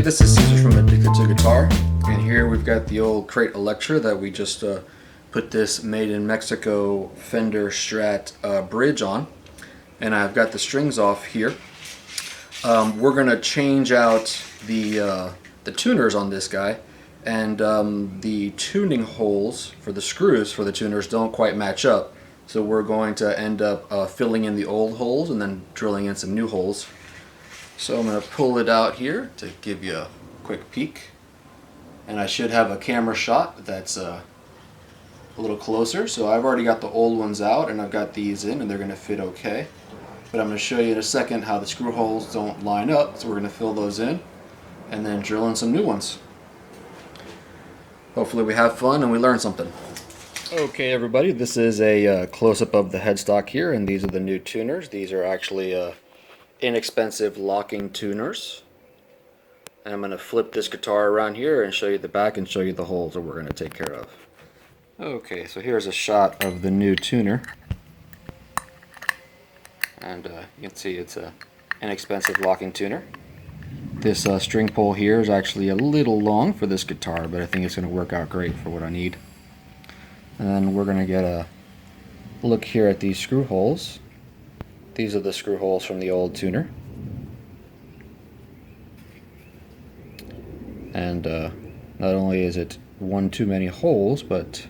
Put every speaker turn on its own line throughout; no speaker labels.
this is Caesar from Addicted to Guitar, and here we've got the old crate Electra that we just put this made in Mexico Fender Strat bridge on, and I've got the strings off here. We're gonna change out the tuners on this guy, and the tuning holes for the screws for the tuners don't quite match up, so we're going to end up filling in the old holes and then drilling in some new holes. So I'm going to pull it out here to give you a quick peek, and I should have a camera shot that's a little closer. So I've already got the old ones out and I've got these in and they're going to fit okay, but I'm going to show you in a second how the screw holes don't line up, so we're going to fill those in and then drill in some new ones. Hopefully we have fun and we learn something. Okay everybody, this is a close-up of the headstock here, and these are the new tuners. These are actually inexpensive locking tuners. And I'm going to flip this guitar around here and show you the back and show you the holes that we're going to take care of. Okay, so here's a shot of the new tuner. And you can see it's an inexpensive locking tuner. This string pull here is actually a little long for this guitar, but I think it's going to work out great for what I need. And then we're going to get a look here at these screw holes. These are the screw holes from the old tuner. And not only is it one too many holes, but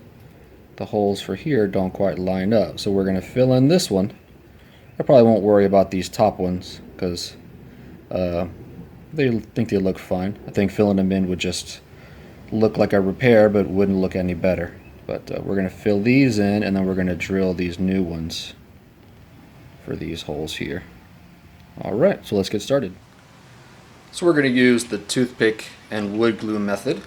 the holes for here don't quite line up. So we're going to fill in this one. I probably won't worry about these top ones because they think they look fine. I think filling them in would just look like a repair, but wouldn't look any better. But we're going to fill these in, and then we're going to drill these new ones for these holes here. Alright, so let's get started. So we're going to use the toothpick and wood glue method.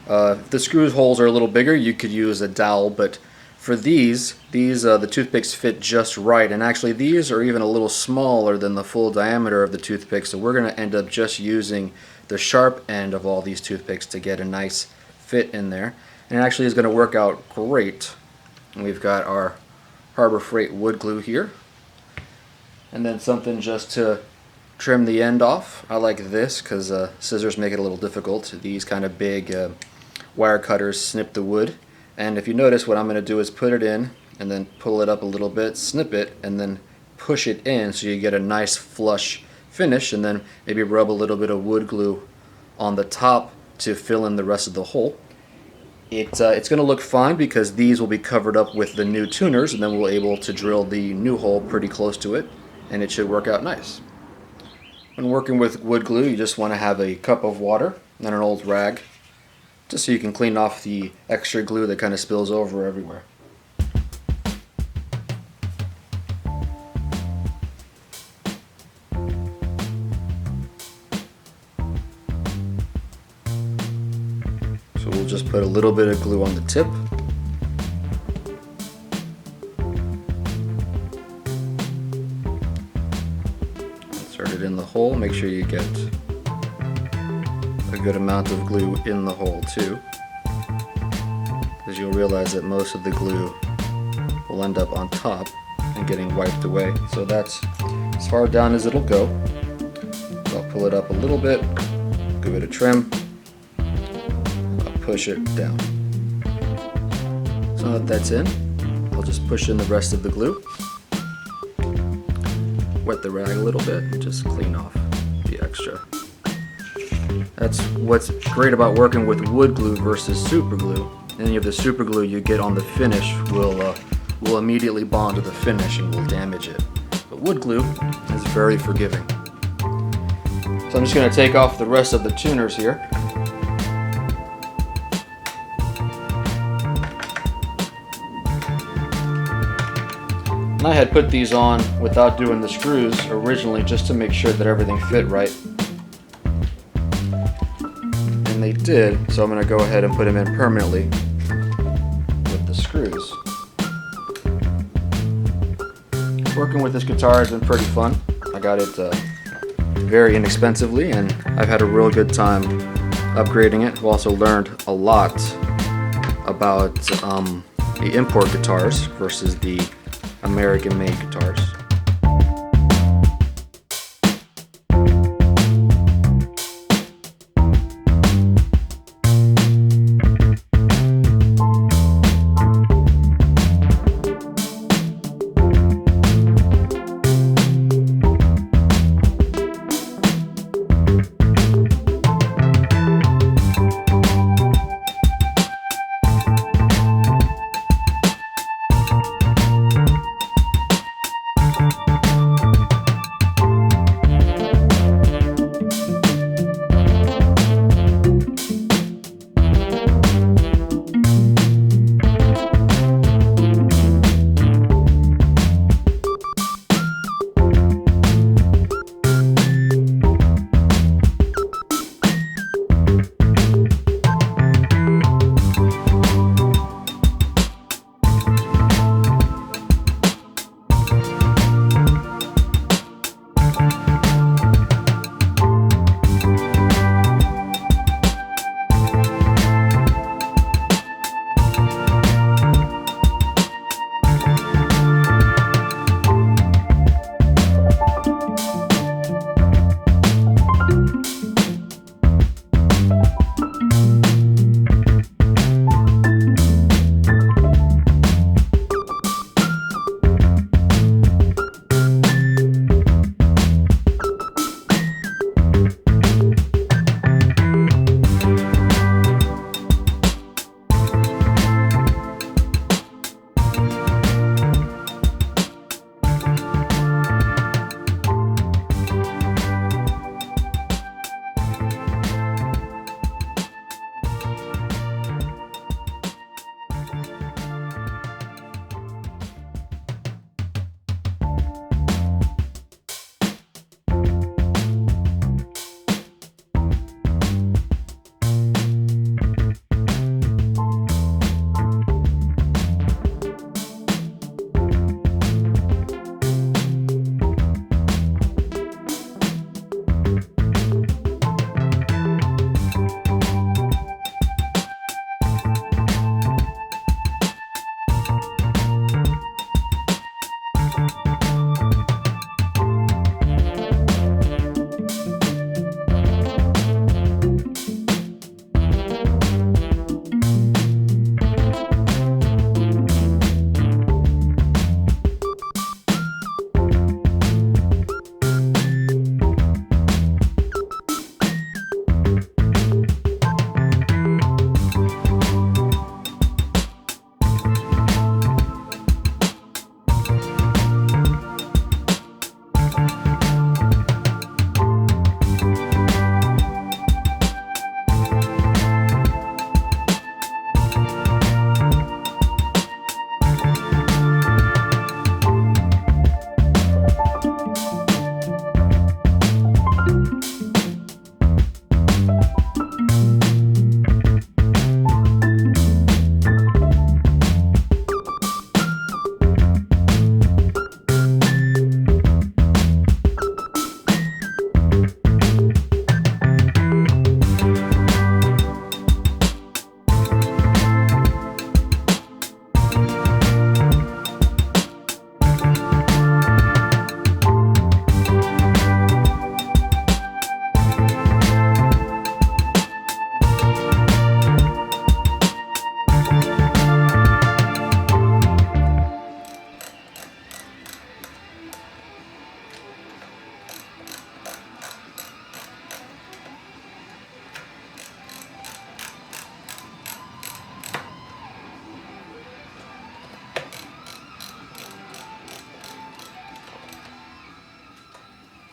If the screw holes are a little bigger, you could use a dowel, but for these the toothpicks fit just right, and actually these are even a little smaller than the full diameter of the toothpick, so we're going to end up just using the sharp end of all these toothpicks to get a nice fit in there, and it actually is going to work out great. And we've got our Harbor Freight wood glue here, and then something just to trim the end off. I like this because scissors make it a little difficult. These kind of big wire cutters snip the wood, and if you notice, what I'm going to do is put it in and then pull it up a little bit, snip it, and then push it in so you get a nice flush finish, and then maybe rub a little bit of wood glue on the top to fill in the rest of the hole. It's going to look fine because these will be covered up with the new tuners, and then we'll be able to drill the new hole pretty close to it, and it should work out nice. When working with wood glue, you just want to have a cup of water and an old rag, just so you can clean off the extra glue that kind of spills over everywhere. So we'll just put a little bit of glue on the tip. Insert it in the hole. Make sure you get a good amount of glue in the hole too, because you'll realize that most of the glue will end up on top and getting wiped away. So that's as far down as it'll go. So I'll pull it up a little bit, give it a trim, I'll push it down. So now that that's in, I'll just push in the rest of the glue. Wet the rag a little bit and just clean off the extra. That's what's great about working with wood glue versus super glue. Any of the super glue you get on the finish will immediately bond to the finish and will damage it. But wood glue is very forgiving. So I'm just going to take off the rest of the tuners here. And I had put these on without doing the screws originally, just to make sure that everything fit right. And they did, so I'm going to go ahead and put them in permanently with the screws. Working with this guitar has been pretty fun. I got it very inexpensively, and I've had a real good time upgrading it. I've also learned a lot about the import guitars versus the American-made guitars.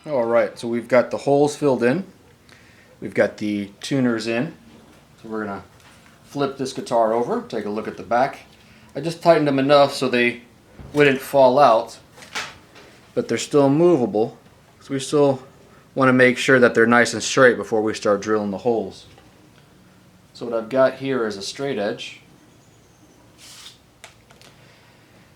Alright, so we've got the holes filled in. We've got the tuners in. So we're going to flip this guitar over, take a look at the back. I just tightened them enough so they wouldn't fall out, but they're still movable. So we still want to make sure that they're nice and straight before we start drilling the holes. So what I've got here is a straight edge.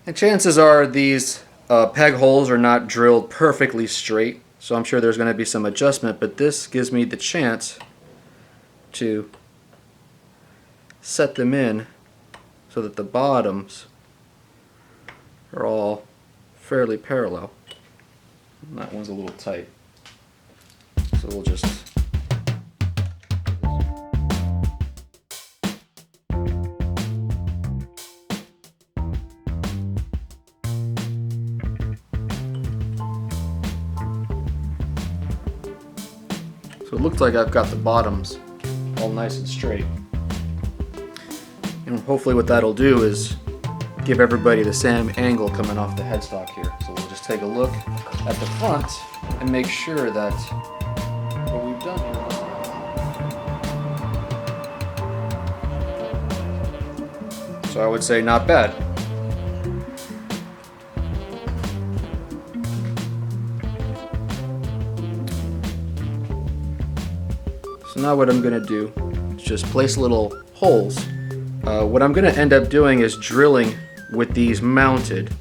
And chances are these peg holes are not drilled perfectly straight, so I'm sure there's going to be some adjustment, but this gives me the chance to set them in so that the bottoms are all fairly parallel. And that one's a little tight, so we'll just So it looks like I've got the bottoms all nice and straight. And hopefully what that'll do is give everybody the same angle coming off the headstock here. So we'll just take a look at the front and make sure that what we've done here. So I would say not bad. So now what I'm going to do is just place little holes. What I'm going to end up doing is drilling with these mounted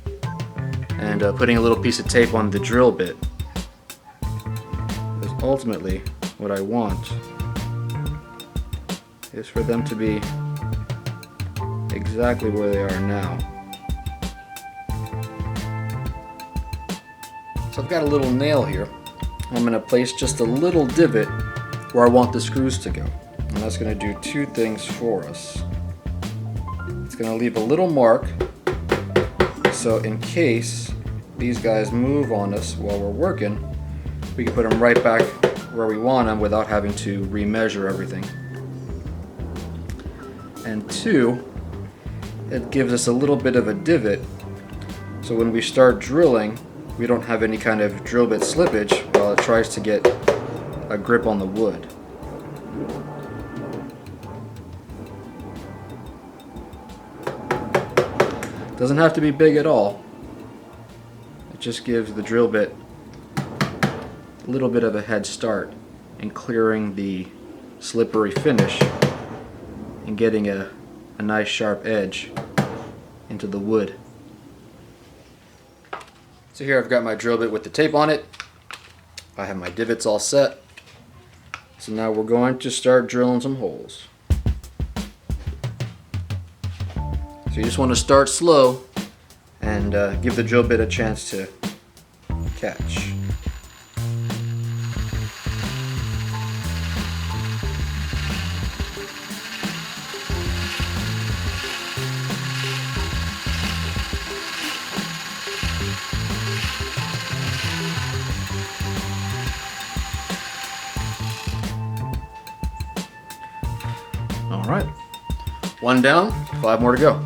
and putting a little piece of tape on the drill bit. Because ultimately what I want is for them to be exactly where they are now. So I've got a little nail here. I'm going to place just a little divot where I want the screws to go. And that's going to do two things for us. It's going to leave a little mark, so in case these guys move on us while we're working, we can put them right back where we want them without having to remeasure everything. And two, it gives us a little bit of a divot, so when we start drilling, we don't have any kind of drill bit slippage while it tries to get a grip on the wood. Doesn't have to be big at all. It just gives the drill bit a little bit of a head start in clearing the slippery finish and getting a nice sharp edge into the wood. So here I've got my drill bit with the tape on it. I have my divots all set. So now we're going to start drilling some holes. So you just want to start slow and give the drill bit a chance to catch. All right, one down, 5 more to go.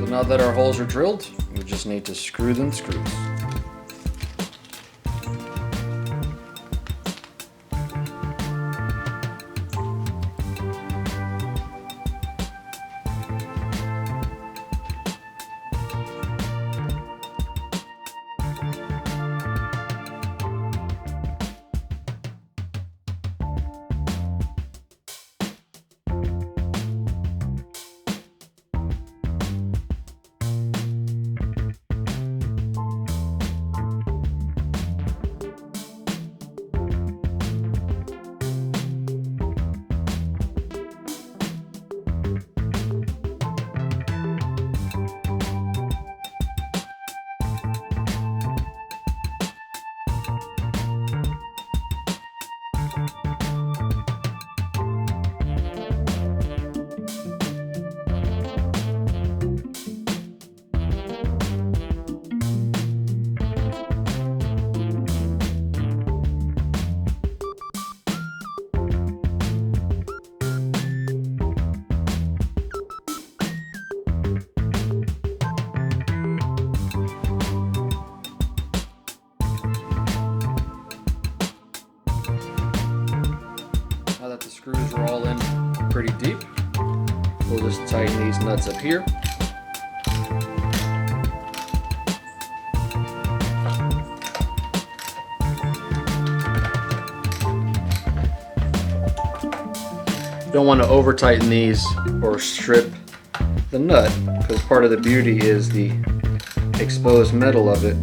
Now that our holes are drilled, we just need to screw them screws. The screws are all in pretty deep. We'll just tighten these nuts up here. Don't want to over tighten these or strip the nut, because part of the beauty is the exposed metal of it.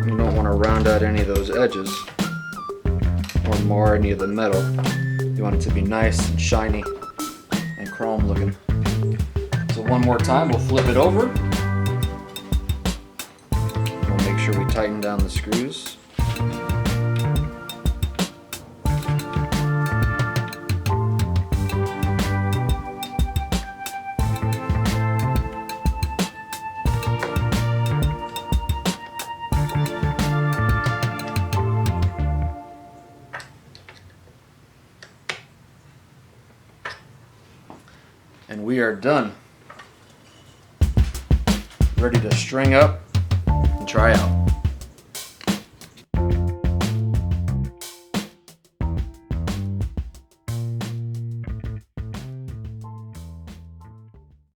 You don't want to round out any of those edges or mar any of the metal. You want it to be nice and shiny and chrome looking. So one more time, we'll flip it over. We'll make sure we tighten down the screws. And we are done. Ready to string up and try out.